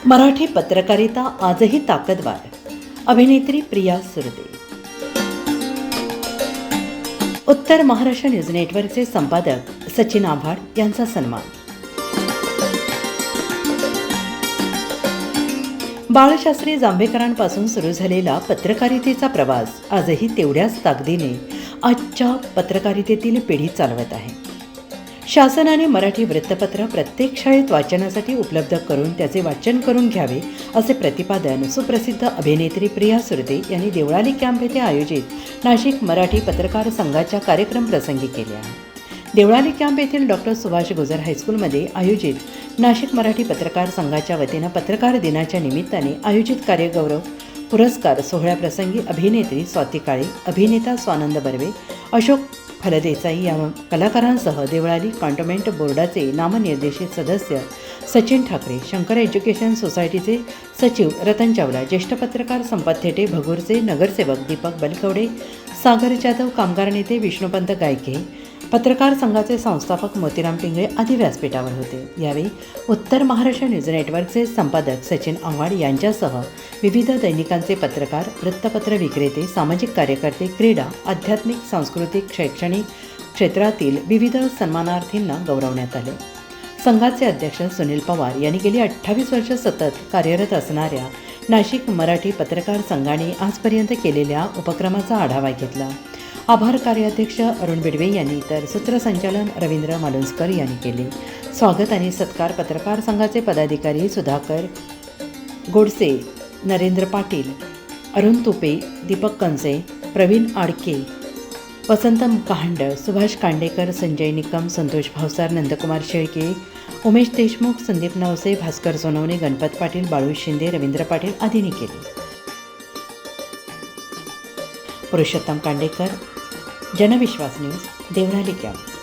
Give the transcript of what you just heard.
मराठी पत्रकारिता आजही ताकदवार. अभिनेत्री प्रिया सुरदे. उत्तर महाराष्ट्र न्यूज नेटवर्कचे संपादक सचिन आव्हाड यांचा सन्मान. बाळशास्त्री जांभेकरांपासून सुरू झालेला पत्रकारितेचा प्रवास आजही तेवढ्याच ताकदीने आजच्या पत्रकारितेतील पिढी चालवत आहे. शासनाने मराठी वृत्तपत्र प्रत्येक शाळेत वाचनासाठी उपलब्ध करून त्याचे वाचन करून घ्यावे असे प्रतिपादन सुप्रसिद्ध अभिनेत्री प्रिया सुरदे यांनी देवळाली कॅम्प येथे आयोजित नाशिक मराठी पत्रकार संघाच्या कार्यक्रम प्रसंगी केले आहे. देवळाली कॅम्प येथील डॉक्टर सुभाष गुजर हायस्कूलमध्ये आयोजित नाशिक मराठी पत्रकार संघाच्या वतीनं पत्रकार दिनाच्या निमित्ताने आयोजित कार्यगौरव पुरस्कार सोहळ्याप्रसंगी अभिनेत्री स्वाती काळे, अभिनेता स्वानंद बर्वे, अशोक फलदेसाई या कलाकारांसह देवळाली कॅन्टोन्मेंट बोर्डाचे नामनिर्देशित सदस्य सचिन ठाकरे, शंकर एज्युकेशन सोसायटीचे सचिव रतन चावला, ज्येष्ठ पत्रकार संपत थेटे, भगूरचे नगरसेवक दीपक बलकवडे, सागर जाधव, कामगार नेते विष्णुपंत गायके, पत्रकार संघाचे संस्थापक मोतीराम पिंगळे आदी व्यासपीठावर होते. यावेळी उत्तर महाराष्ट्र न्यूज नेटवर्कचे संपादक सचिन आव्हाड यांच्यासह विविध दैनिकांचे पत्रकार, वृत्तपत्र विक्रेते, सामाजिक कार्यकर्ते, क्रीडा, आध्यात्मिक, सांस्कृतिक, शैक्षणिक क्षेत्रातील विविध सन्मानार्थींना गौरवण्यात आले. संघाचे अध्यक्ष सुनील पवार यांनी गेली 28 वर्ष सतत कार्यरत असणाऱ्या नाशिक मराठी पत्रकार संघाने आजपर्यंत केलेल्या उपक्रमाचा आढावा घेतला. आभार कार्याध्यक्ष अरुण बिडवे यांनी तर सूत्रसंचालन रवींद्र मालुसकर यांनी केले. स्वागत आणि सत्कार पत्रकार संघाचे पदाधिकारी सुधाकर गोडसे, नरेंद्र पाटील, अरुण तुपे, दीपक कंसे, प्रवीण आडके, वसंत कहांड, सुभाष कांडेकर, संजय निकम, संतोष भावसार, नंदकुमार शेळके, उमेश देशमुख, संदीप नवसे, भास्कर सोनवणे, गणपत पाटील, बाळू शिंदे, रवींद्र पाटील आदींनी केले. Purushottam Kandekar, Janvishwas news, Deolali camp.